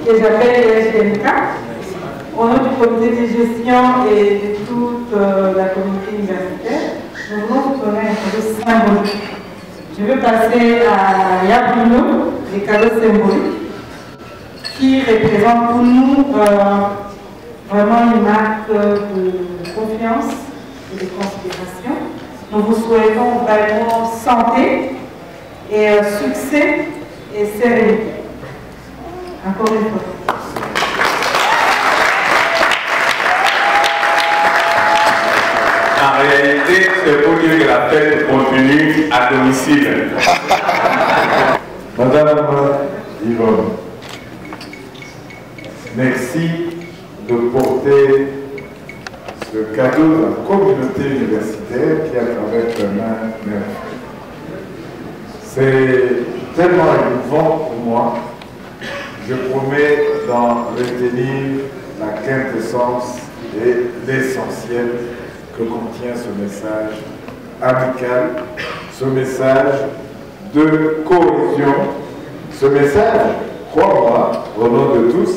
Que j'appelle l'ESDMK, au nom du comité de gestion et de toute la communauté universitaire, nous voulons vous donner un cadeau symbolique. Je vais passer à Yabruno, les cadeaux symboliques, qui représentent pour nous vraiment une acte de confiance et de considération. Nous vous souhaitons vraiment santé et succès et sérénité. Encore une fois. En réalité, c'est pour dire que la fête continue à domicile. Madame Yvonne, merci de porter ce cadeau à la communauté universitaire qui, à travers ta main, m'aime. C'est tellement émouvant pour moi. Je promets d'en retenir la quintessence et l'essentiel que contient ce message amical, ce message de cohésion, ce message, crois-moi, au nom de tous,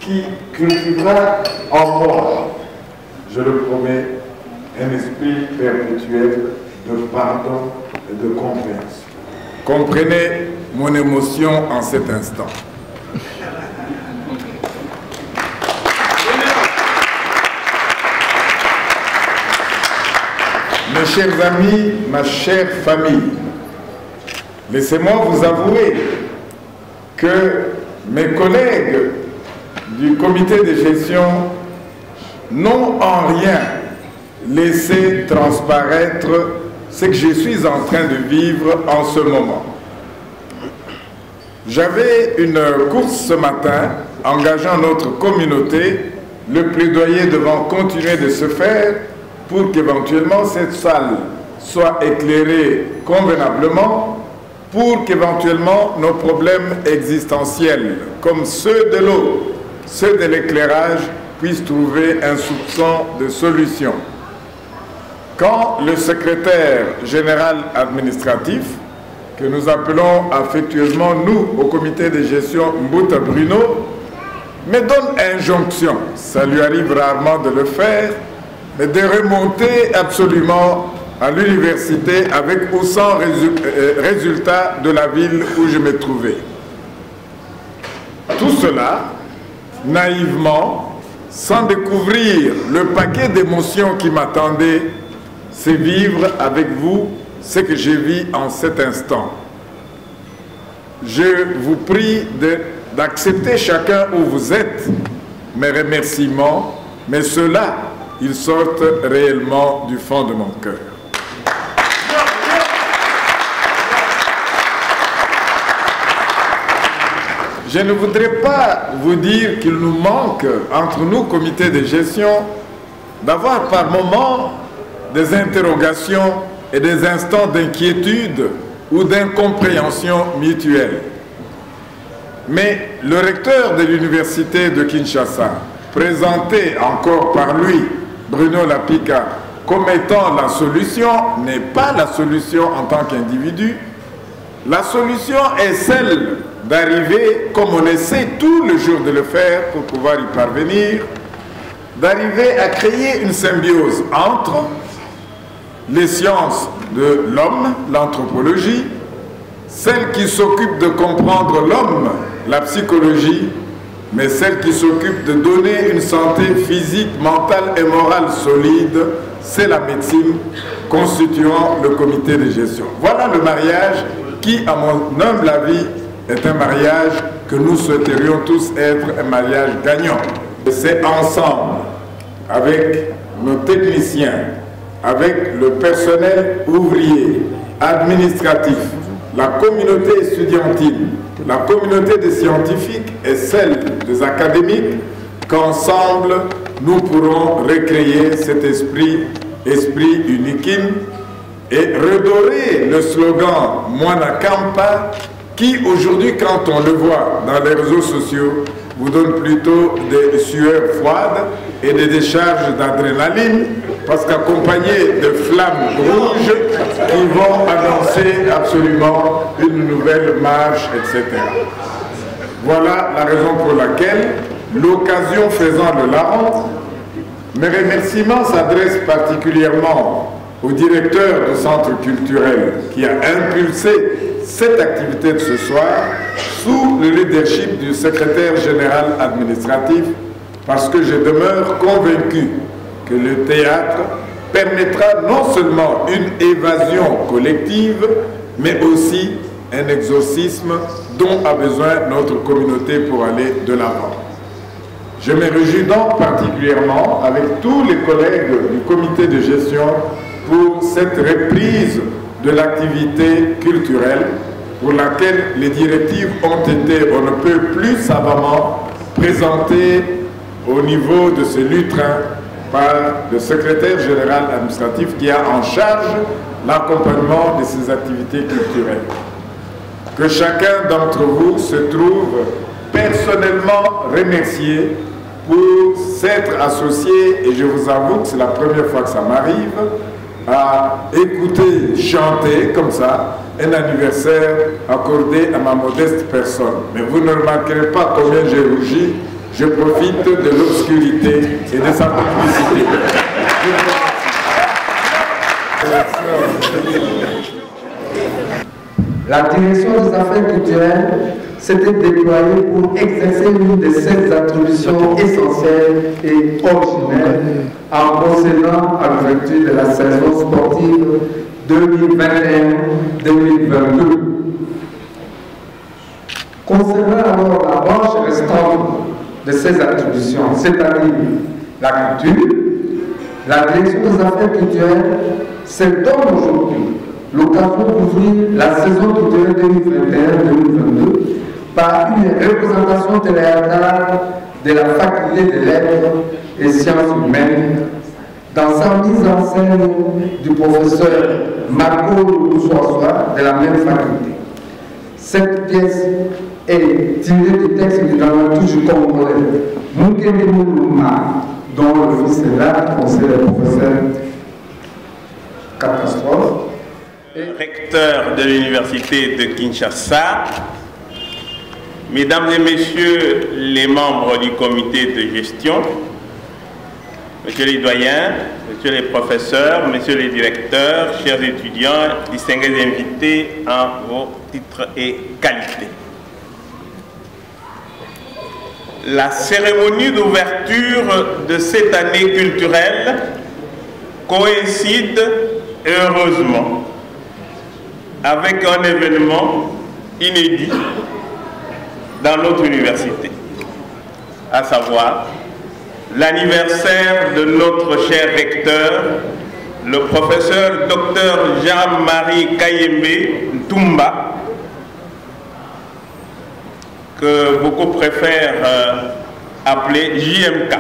qui cultivera en moi, je le promets, un esprit perpétuel de pardon et de compréhension. Comprenez mon émotion en cet instant. Mes chers amis, ma chère famille, laissez-moi vous avouer que mes collègues du comité de gestion n'ont en rien laissé transparaître ce que je suis en train de vivre en ce moment. J'avais une course ce matin engageant notre communauté. Le plaidoyer devant continuer de se faire pour qu'éventuellement cette salle soit éclairée convenablement, pour qu'éventuellement nos problèmes existentiels, comme ceux de l'eau, ceux de l'éclairage, puissent trouver un soupçon de solution. Quand le secrétaire général administratif, que nous appelons affectueusement, nous, au comité de gestion Mbouta Bruno, me donne injonction, ça lui arrive rarement de le faire, mais de remonter absolument à l'université avec ou sans résultat de la ville où je me trouvais. Tout cela, naïvement, sans découvrir le paquet d'émotions qui m'attendait, c'est vivre avec vous ce que je vis en cet instant. Je vous prie d'accepter chacun où vous êtes mes remerciements, mais ceux-là, ils sortent réellement du fond de mon cœur. Je ne voudrais pas vous dire qu'il nous manque, entre nous, comité de gestion, d'avoir par moments des interrogations et des instants d'inquiétude ou d'incompréhension mutuelle. Mais le recteur de l'université de Kinshasa, présenté encore par lui, Bruno Lapika, comme étant la solution, n'est pas la solution en tant qu'individu. La solution est celle d'arriver, comme on essaie tout le jour de le faire pour pouvoir y parvenir, d'arriver à créer une symbiose entre les sciences de l'homme, l'anthropologie, celle qui s'occupe de comprendre l'homme, la psychologie, mais celle qui s'occupe de donner une santé physique, mentale et morale solide, c'est la médecine, constituant le comité de gestion. Voilà le mariage qui, à mon humble avis, est un mariage que nous souhaiterions tous être un mariage gagnant. C'est ensemble, avec nos techniciens, avec le personnel ouvrier, administratif, la communauté estudiantine, la communauté des scientifiques et celle des académiques, qu'ensemble nous pourrons recréer cet esprit uniquime et redorer le slogan Mwana Kampa qui aujourd'hui, quand on le voit dans les réseaux sociaux, vous donne plutôt des sueurs froides et des décharges d'adrénaline parce qu'accompagné de flammes rouges qui vont annoncer absolument une nouvelle marche, etc. Voilà la raison pour laquelle, l'occasion faisant le larron, mes remerciements s'adressent particulièrement au directeur du centre culturel qui a impulsé cette activité de ce soir sous le leadership du secrétaire général administratif parce que je demeure convaincu que le théâtre permettra non seulement une évasion collective mais aussi un exorcisme dont a besoin notre communauté pour aller de l'avant. Je me réjouis donc particulièrement avec tous les collègues du comité de gestion pour cette reprise de l'activité culturelle pour laquelle les directives ont été, on ne peut plus savamment, présentées au niveau de ce lutrin par le secrétaire général administratif qui a en charge l'accompagnement de ces activités culturelles. Que chacun d'entre vous se trouve personnellement remercié pour s'être associé, et je vous avoue que c'est la première fois que ça m'arrive, à écouter chanter comme ça un anniversaire accordé à ma modeste personne. Mais vous ne remarquerez pas combien j'ai rougi, je profite de l'obscurité et de sa publicité. La direction des affaires culturelles s'était déployée pour exercer l'une de ses attributions essentielles et originelles en procédant à l'ouverture de la saison sportive 2021-2022. Concernant alors la branche restante de ces attributions, c'est-à-dire la culture, la direction des affaires culturelles se donne aujourd'hui l'occasion d'ouvrir la saison culturelle 2021-2022 par une représentation théâtrale de la faculté des lettres et sciences humaines dans sa mise en scène du professeur Marco Loussoissois de la même faculté. Cette pièce est tirée du texte du dramaturge congolais Mukele Muluma, dont le fils est là, conseiller le professeur Catastrophe. Recteur de l'université de Kinshasa, mesdames et messieurs les membres du comité de gestion, messieurs les doyens, messieurs les professeurs, messieurs les directeurs, chers étudiants, distingués invités en vos titres et qualités. La cérémonie d'ouverture de cette année culturelle coïncide heureusement avec un événement inédit dans notre université, à savoir l'anniversaire de notre cher recteur, le professeur Dr Jean-Marie Kayembe Ntumba, que beaucoup préfèrent appeler JMK.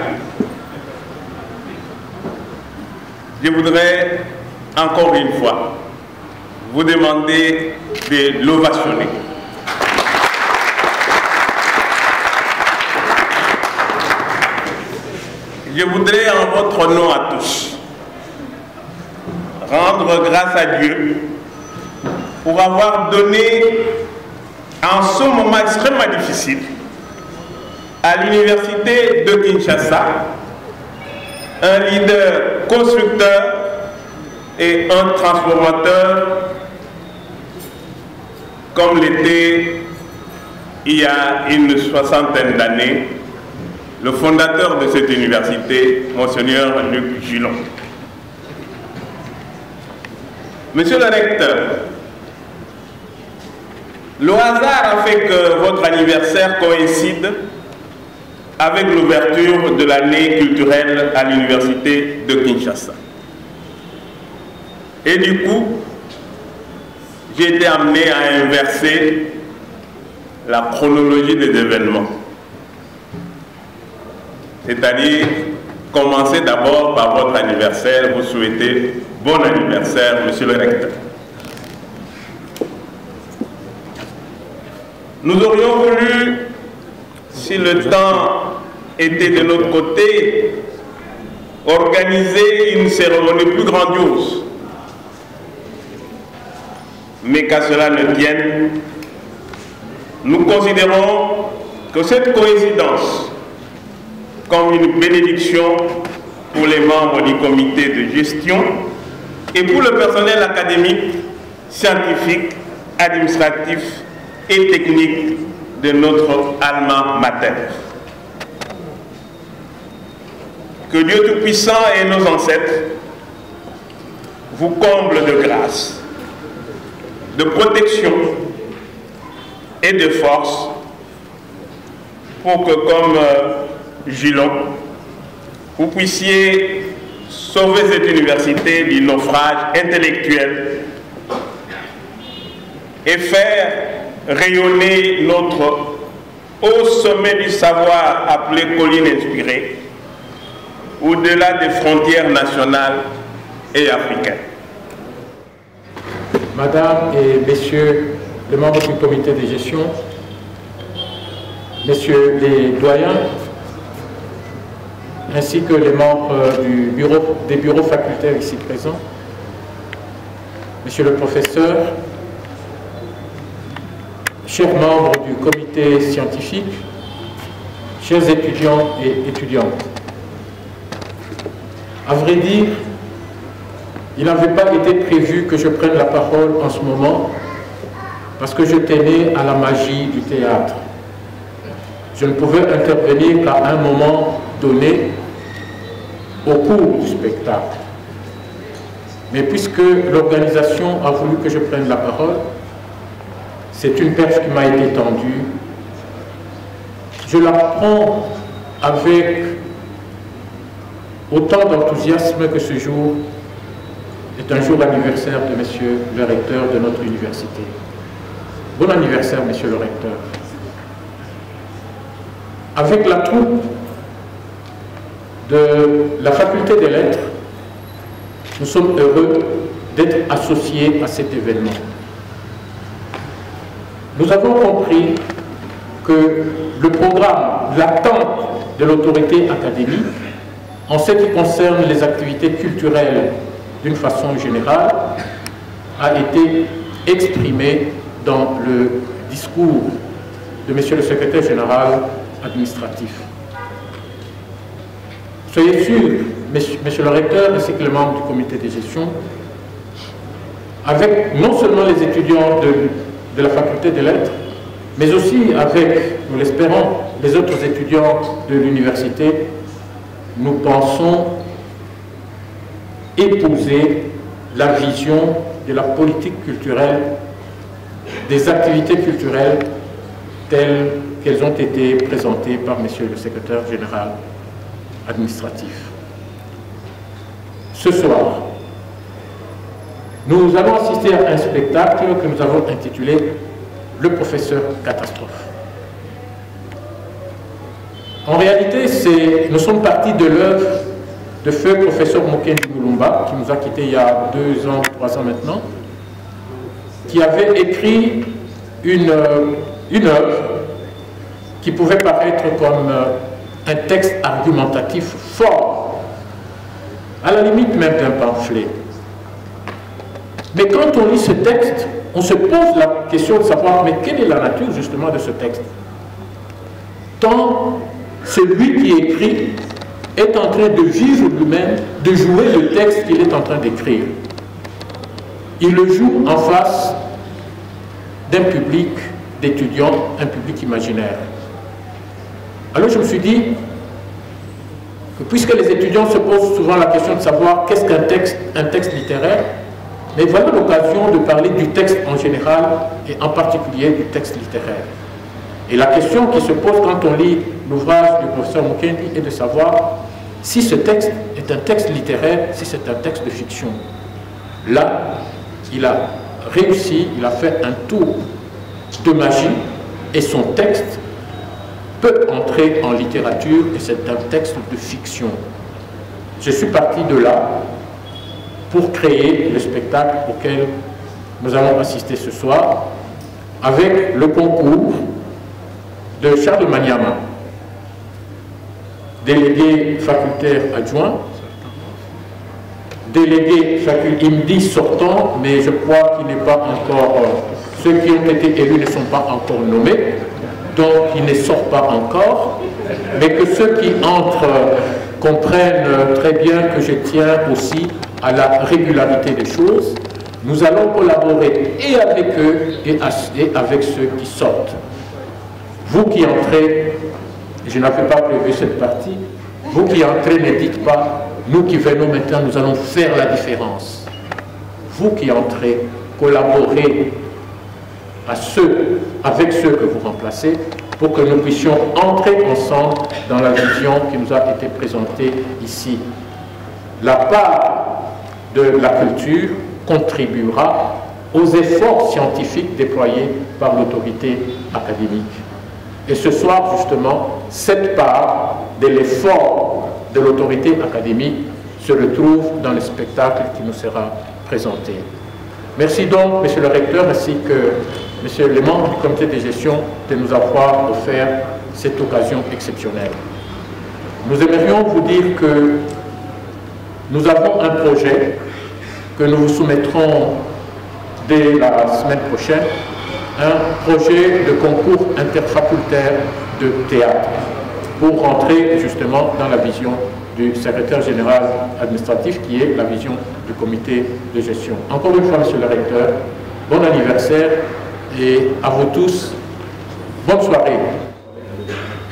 Je voudrais encore une fois vous demander de l'ovationner. Je voudrais en votre nom à tous rendre grâce à Dieu pour avoir donné en ce moment extrêmement difficile à l'université de Kinshasa un leader constructeur et un transformateur comme l'était il y a une soixantaine d'années le fondateur de cette université, Monseigneur Luc Gillon. Monsieur le recteur, le hasard a fait que votre anniversaire coïncide avec l'ouverture de l'année culturelle à l'université de Kinshasa. Et du coup, j'ai été amené à inverser la chronologie des événements. C'est-à-dire commencer d'abord par votre anniversaire, vous souhaitez bon anniversaire, monsieur le recteur. Nous aurions voulu, si le temps était de notre côté, organiser une cérémonie plus grandiose. Mais qu'à cela ne tienne, nous considérons que cette coïncidence comme une bénédiction pour les membres du comité de gestion et pour le personnel académique, scientifique, administratif et technique de notre alma mater. Que Dieu Tout-Puissant et nos ancêtres vous comblent de grâce, de protection et de force pour que, comme Gillon, vous puissiez sauver cette université du naufrage intellectuel et faire rayonner notre haut sommet du savoir appelé colline inspirée au-delà des frontières nationales et africaines. Madame et Messieurs les membres du comité de gestion, Messieurs les doyens, ainsi que les membres des bureaux facultaires ici présents, Monsieur le professeur, chers membres du comité scientifique, chers étudiants et étudiantes. À vrai dire, il n'avait pas été prévu que je prenne la parole en ce moment parce que je tenais à la magie du théâtre. Je ne pouvais intervenir qu'à un moment donné au cours du spectacle. Mais puisque l'organisation a voulu que je prenne la parole, c'est une perche qui m'a été tendue. Je la prends avec autant d'enthousiasme que ce jour est un jour anniversaire de Monsieur le recteur de notre université. Bon anniversaire, Monsieur le recteur. Avec la troupe de la faculté des lettres, nous sommes heureux d'être associés à cet événement. Nous avons compris que le programme, l'attente de l'autorité académique, en ce qui concerne les activités culturelles d'une façon générale, a été exprimé dans le discours de Monsieur le secrétaire général administratif. Soyez sûr, Monsieur le recteur ainsi que les membres du comité de gestion, avec non seulement les étudiants de la faculté des lettres, mais aussi avec, nous l'espérons, les autres étudiants de l'université, nous pensons épouser la vision de la politique culturelle, des activités culturelles telles qu'elles ont été présentées par Monsieur le secrétaire général administratif. Ce soir, nous allons assister à un spectacle que nous avons intitulé « Le professeur catastrophe ». En réalité, nous sommes partis de l'œuvre de feu professeur Mokendi Moulumba, qui nous a quittés il y a 2 ans, 3 ans maintenant, qui avait écrit une œuvre qui pouvait paraître comme un texte argumentatif fort, à la limite même d'un pamphlet. Mais quand on lit ce texte, on se pose la question de savoir, mais quelle est la nature justement de ce texte? Tant celui qui écrit est en train de vivre lui-même, de jouer le texte qu'il est en train d'écrire. Il le joue en face d'un public d'étudiants, un public imaginaire. Alors je me suis dit que puisque les étudiants se posent souvent la question de savoir qu'est-ce qu'un texte, un texte littéraire, mais voilà l'occasion de parler du texte en général et en particulier du texte littéraire. Et la question qui se pose quand on lit l'ouvrage du professeur Mukendi est de savoir si ce texte est un texte littéraire, si c'est un texte de fiction. Là, il a réussi, il a fait un tour de magie et son texte peut entrer en littérature et c'est un texte de fiction. Je suis parti de là pour créer le spectacle auquel nous allons assister ce soir avec le concours de Charles Maniama, délégué facultaire adjoint, délégué facultaire, il me dit sortant, mais je crois qu'il n'est pas encore, ceux qui ont été élus ne sont pas encore nommés, donc il ne sort pas encore, mais que ceux qui entrent comprennent très bien que je tiens aussi à la régularité des choses. Nous allons collaborer et avec eux et avec ceux qui sortent. Vous qui entrez, je n'avais pas prévu cette partie, vous qui entrez ne dites pas, nous qui venons maintenant, nous allons faire la différence. Vous qui entrez, collaborez avec ceux que vous remplacez pour que nous puissions entrer ensemble dans la vision qui nous a été présentée ici. La part de la culture contribuera aux efforts scientifiques déployés par l'autorité académique. Et ce soir, justement, cette part de l'effort de l'autorité académique se retrouve dans le spectacle qui nous sera présenté. Merci donc, Monsieur le Recteur, ainsi que Monsieur les membres du comité de gestion de nous avoir offert cette occasion exceptionnelle. Nous aimerions vous dire que nous avons un projet que nous vous soumettrons dès la semaine prochaine, un projet de concours interfacultaire de théâtre pour rentrer justement dans la vision du secrétaire général administratif qui est la vision du comité de gestion. Encore une fois, Monsieur le Recteur, bon anniversaire et à vous tous, bonne soirée.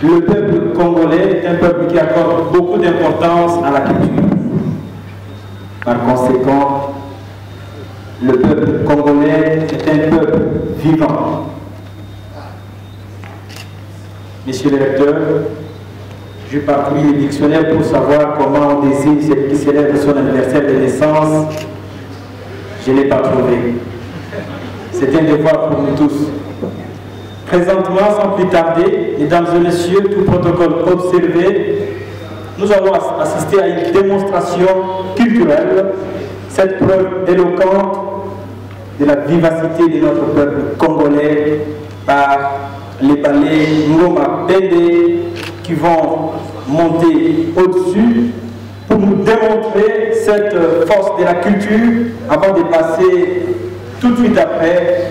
Le peuple congolais est un peuple qui accorde beaucoup d'importance à la culture. Par conséquent, le peuple congolais est un peuple vivant. Monsieur le recteur, j'ai parcouru le dictionnaire pour savoir comment on désigne celui qui célèbre son anniversaire de naissance. Je ne l'ai pas trouvé. C'est un devoir pour nous tous. Présentement, sans plus tarder, mesdames et messieurs, tout protocole observé, nous allons assister à une démonstration culturelle, cette preuve éloquente de la vivacité de notre peuple congolais par les ballets Ngoma Bende qui vont monter au-dessus pour nous démontrer cette force de la culture avant de passer tout de suite après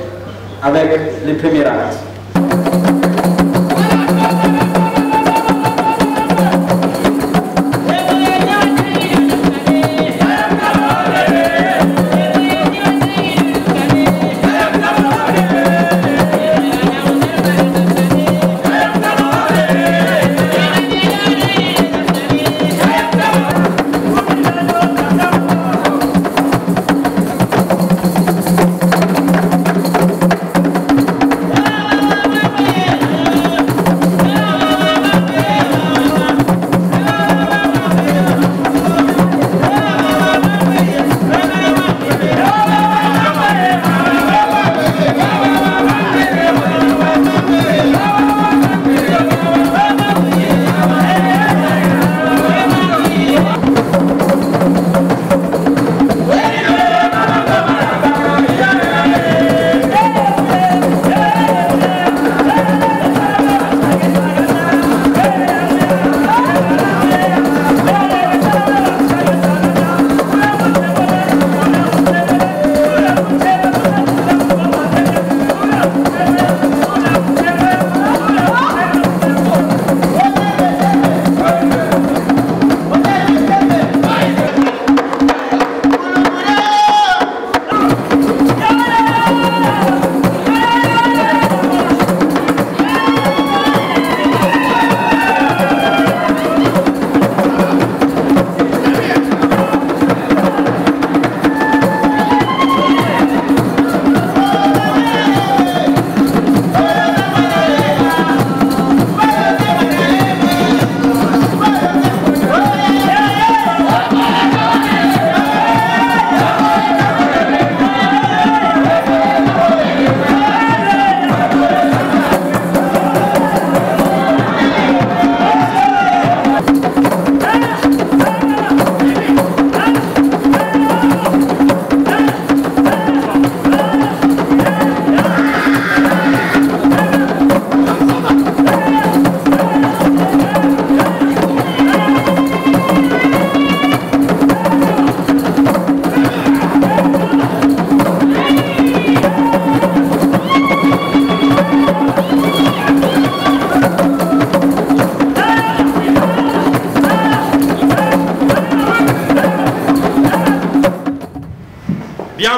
avec les premiers actes.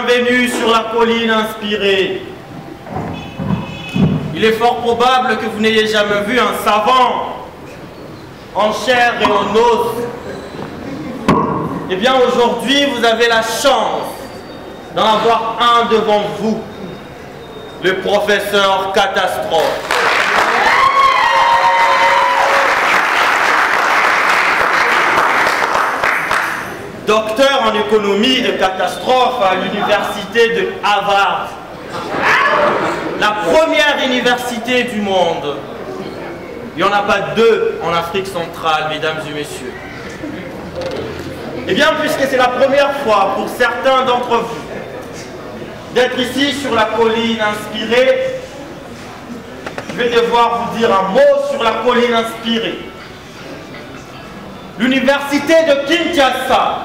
bienvenue sur la colline inspirée. Il est fort probable que vous n'ayez jamais vu un savant en chair et en os. Eh bien, aujourd'hui, vous avez la chance d'en avoir un devant vous, le professeur Catastrophe. Docteur en économie et catastrophe à l'université de Harvard. La première université du monde. Il n'y en a pas deux en Afrique centrale, mesdames et messieurs. Eh bien, puisque c'est la première fois pour certains d'entre vous d'être ici sur la colline inspirée, je vais devoir vous dire un mot sur la colline inspirée. L'université de Kinshasa,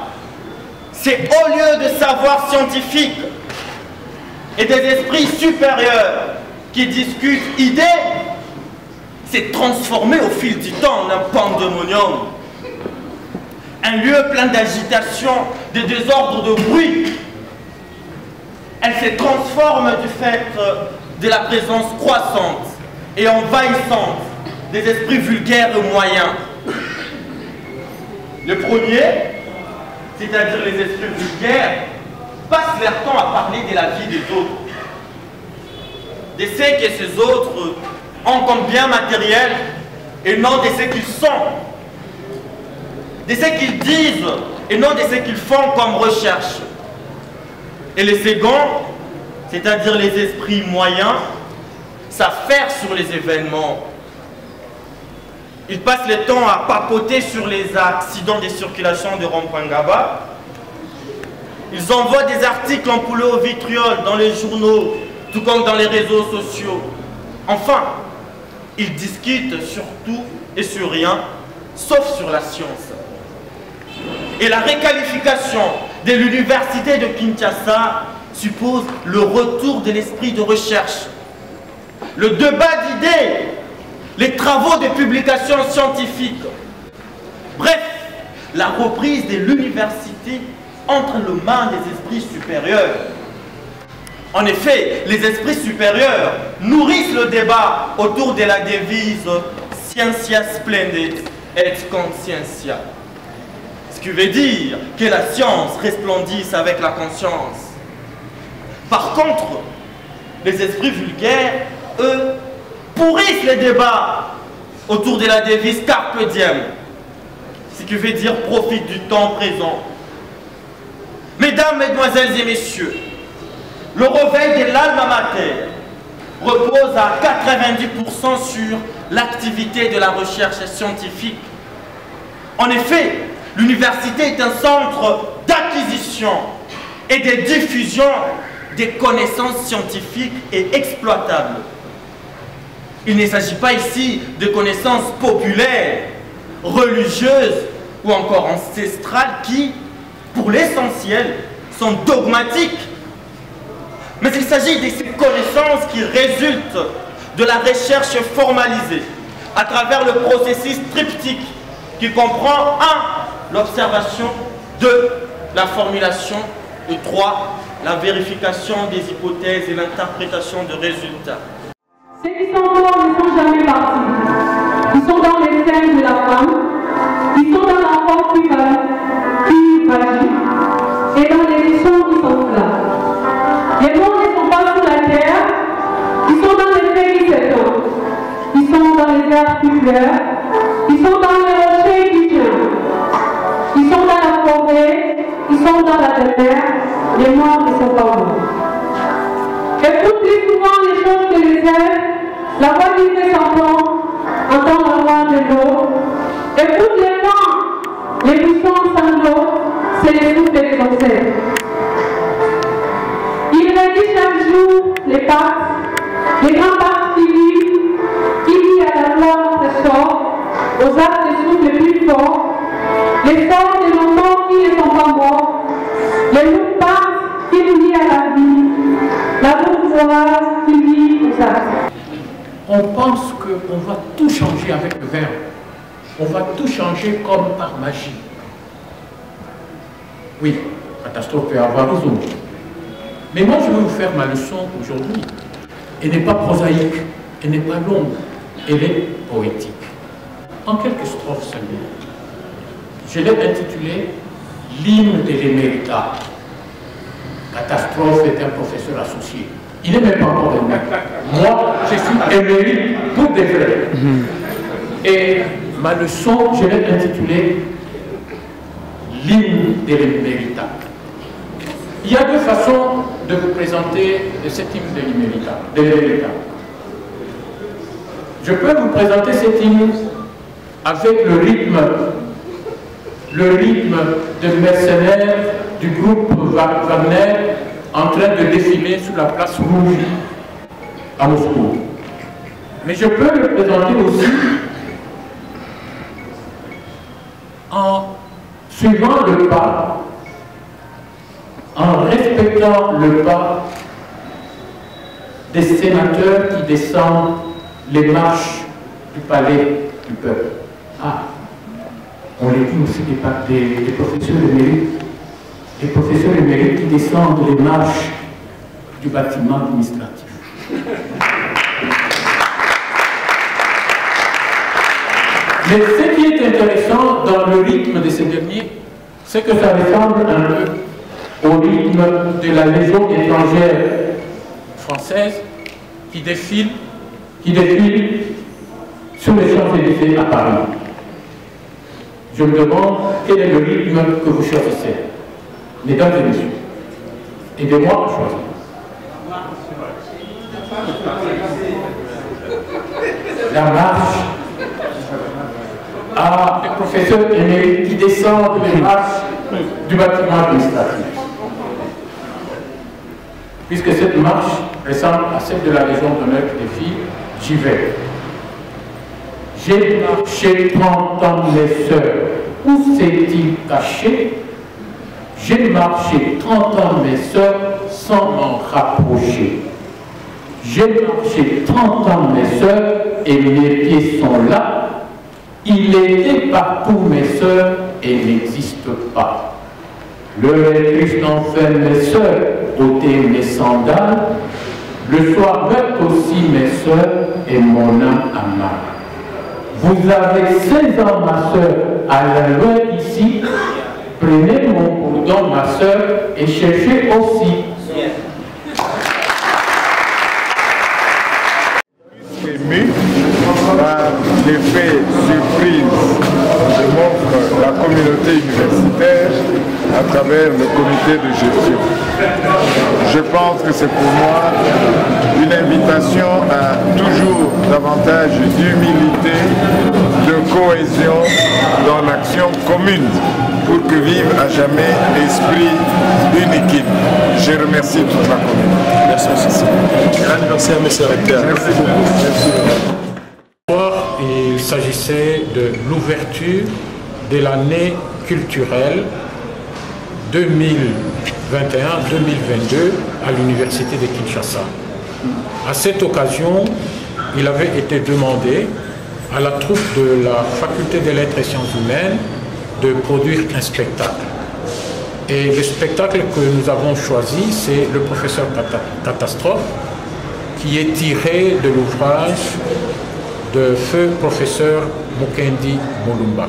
c'est au lieu de savoir scientifique et des esprits supérieurs qui discutent idées, c'est transformé au fil du temps en un pandémonium. Un lieu plein d'agitation, de désordre, de bruit. Elle se transforme du fait de la présence croissante et envahissante des esprits vulgaires et moyens. Le premier, c'est-à-dire les esprits vulgaires, passent leur temps à parler de la vie des autres. De ce que ces autres ont comme bien matériel et non de ce qu'ils sont. De ce qu'ils disent et non de ce qu'ils font comme recherche. Et les seconds, c'est-à-dire les esprits moyens, s'affairent sur les événements. Ils passent le temps à papoter sur les accidents de circulation de Rond-Point-Ngaba. Ils envoient des articles empilés au vitriol dans les journaux, tout comme dans les réseaux sociaux. Enfin, ils discutent sur tout et sur rien, sauf sur la science. Et la réqualification de l'université de Kinshasa suppose le retour de l'esprit de recherche, le débat d'idées, les travaux de publication scientifique. Bref, la reprise de l'université entre les mains des esprits supérieurs. En effet, les esprits supérieurs nourrissent le débat autour de la devise « Scientia splendid et conscientia ». Ce qui veut dire que la science resplendisse avec la conscience. Par contre, les esprits vulgaires, eux, pourrissent les débats autour de la devise Carpe diem, ce qui veut dire profite du temps présent. Mesdames, mesdemoiselles et messieurs, le réveil de l'alma mater repose à 90% sur l'activité de la recherche scientifique. En effet, l'université est un centre d'acquisition et de diffusion des connaissances scientifiques et exploitables. Il ne s'agit pas ici de connaissances populaires, religieuses ou encore ancestrales qui, pour l'essentiel, sont dogmatiques. Mais il s'agit de ces connaissances qui résultent de la recherche formalisée à travers le processus triptyque qui comprend 1. L'observation, 2. La formulation et 3. La vérification des hypothèses et l'interprétation de résultats. Ceux qui sont morts ne sont jamais partis. Ils sont dans les scènes de la femme, ils sont dans l'enfant qui vagit et dans les sons qui s'enflamment. Les morts ne sont pas sous la terre, ils sont dans les feuilles qui s'étendent, ils sont dans les arbres qui pleurent, ils sont dans les rochers qui tiennent, ils sont dans la forêt, ils sont dans la terre, les morts ne sont pas morts. Écoute plus souvent les choses que les airs, la voix du fait s'entend, entend la voix de l'eau. Écoute les vents, les buissons sanglots, c'est les souffles des ancêtres. Il rédige chaque jour les pactes, les grands pactes qui lient à la loi notre sort, aux actes des souffles les plus forts, les forts des enfants qui ne sont pas morts, les lourds pactes qui nous lient à la vie, la bourgeoise qui lie aux actes. On pense qu'on va tout changer avec le verbe. On va tout changer comme par magie. Oui, catastrophe peut avoir raison. Mais moi, je vais vous faire ma leçon aujourd'hui. Elle n'est pas prosaïque, elle n'est pas longue, elle est poétique. En quelques strophes seulement. Je l'ai intitulée « L'hymne de l'émérita ». Catastrophe est un professeur associé. Il n'est même pas encore de moi, je suis émérite pour des vrais. Et ma leçon, je l'ai intitulée « L'hymne de l'émérita ». Il y a deux façons de vous présenter cet hymne de l'émérita. Je peux vous présenter cet hymne avec le rythme de mercenaires du groupe Wagner en train de défiler sur la place rouge à Moscou. Mais je peux le présenter aussi en suivant le pas, en respectant le pas des sénateurs qui descendent les marches du palais du peuple. Ah, on les dit aussi des professeurs émérites. Les professeurs émérites qui descendent les marches du bâtiment administratif. Mais ce qui est intéressant dans le rythme de ces derniers, c'est que ça ressemble un peu au rythme de la Légion étrangère française qui défile sur les Champs-Élysées à Paris. Je me demande quel est le rythme que vous choisissez, mesdames et messieurs. Aidez-moi à choisir. La marche à des professeurs émérites qui descendent les marches du bâtiment administratif. Puisque cette marche ressemble à celle de la Légion d'honneur qui défile, j'y vais. J'ai marché 30 ans, mes sœurs. Où s'est-il caché? J'ai marché 30 ans, mes sœurs, sans m'en rapprocher. J'ai marché 30 ans, mes sœurs, et mes pieds sont là. Il était partout, mes sœurs, et n'existe pas. L'heure est triste enfin, mes sœurs, ôtez mes sandales. Le soir meurt aussi, mes sœurs, et mon âme a mal. Vous avez 16 ans, ma sœur, à la loin ici. Prenez mon bourdon, ma sœur, et cherchez aussi. Ému par l'effet surprise que m'offre la communauté universitaire à travers le comité de gestion. Je pense que c'est pour moi une invitation à toujours davantage d'humilité, de cohésion dans l'action commune pour que vive à jamais l'esprit d'une équipe. Je remercie toute la communauté. Merci aussi. Bon anniversaire, monsieur le recteur. Merci beaucoup. Merci. Il s'agissait de l'ouverture de l'année culturelle 2021-2022 à l'université de Kinshasa. À cette occasion, il avait été demandé à la troupe de la faculté des lettres et sciences humaines de produire un spectacle. Et le spectacle que nous avons choisi, c'est le professeur Catastrophe, qui est tiré de l'ouvrage de feu professeur Mukendi Mulumba.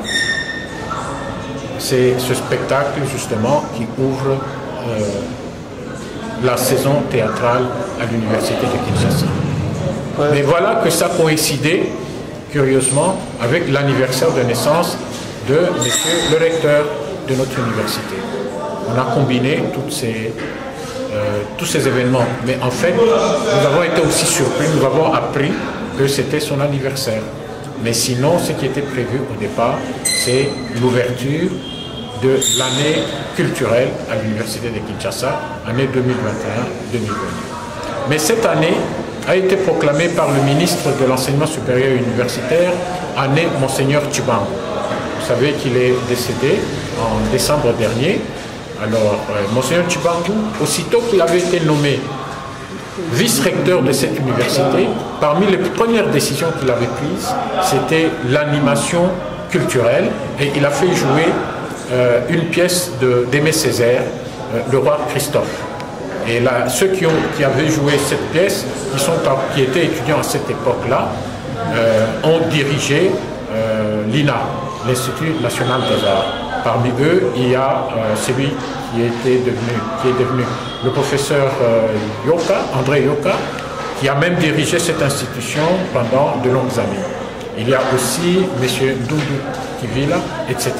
C'est ce spectacle justement qui ouvre la saison théâtrale à l'université de Kinshasa. Mais voilà que ça coïncidait curieusement avec l'anniversaire de naissance de monsieur le recteur de notre université. On a combiné tous ces événements. Mais en fait, nous avons été aussi surpris, nous avons appris que c'était son anniversaire. Mais sinon, ce qui était prévu au départ, c'est l'ouverture de l'année culturelle à l'université de Kinshasa, année 2021-2022. Mais cette année a été proclamée par le ministre de l'Enseignement supérieur et universitaire, année Monseigneur Tchibangu. Vous savez qu'il est décédé en décembre dernier. Alors, Monseigneur Tchibangu, aussitôt qu'il avait été nommé vice-recteur de cette université, parmi les premières décisions qu'il avait prises, c'était l'animation culturelle, et il a fait jouer une pièce d'Aimé Césaire, le roi Christophe. Et là, ceux qui avaient joué cette pièce, qui étaient étudiants à cette époque-là, ont dirigé l'INA, l'Institut national des arts. Parmi eux, il y a celui qui est devenu le professeur André Yoka, qui a même dirigé cette institution pendant de longues années. Il y a aussi M. Doudou Kivila, etc.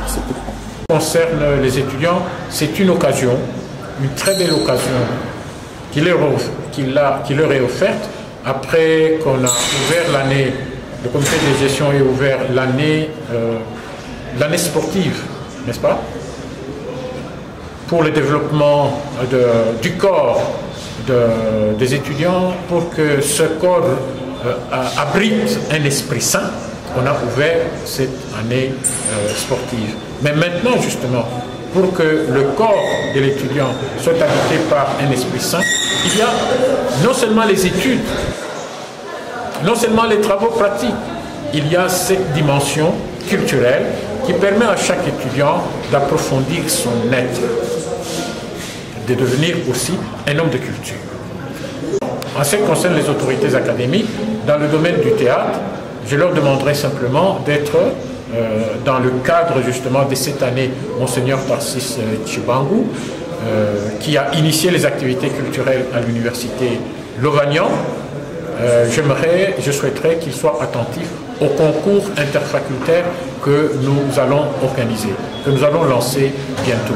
Ce qui concerne les étudiants, c'est une occasion, une très belle occasion qui leur est offerte après qu'on a ouvert l'année, le comité de gestion a ouvert l'année sportive, n'est-ce pas, pour le développement du corps des étudiants, pour que ce corps abrite un esprit sain. On a ouvert cette année sportive. Mais maintenant, justement, pour que le corps de l'étudiant soit habité par un esprit sain, il y a non seulement les études, non seulement les travaux pratiques, il y a cette dimension culturelle qui permet à chaque étudiant d'approfondir son être, de devenir aussi un homme de culture. En ce qui concerne les autorités académiques, dans le domaine du théâtre, je leur demanderai simplement d'être dans le cadre justement de cette année, Monseigneur Tarsis Tchibangu, qui a initié les activités culturelles à l'université Lovagnan. Je souhaiterais qu'il soit attentif au concours interfacultaire que nous allons organiser, que nous allons lancer bientôt.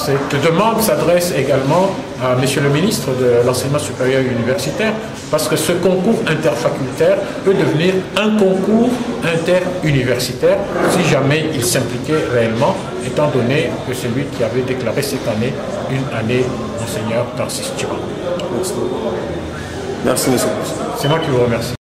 Cette demande s'adresse également à Monsieur le ministre de l'Enseignement supérieur et universitaire, parce que ce concours interfacultaire peut devenir un concours interuniversitaire si jamais il s'impliquait réellement, étant donné que c'est lui qui avait déclaré cette année une année Monseigneur Tarsis Tchibangu. Merci. Merci, monsieur. C'est moi qui vous remercie.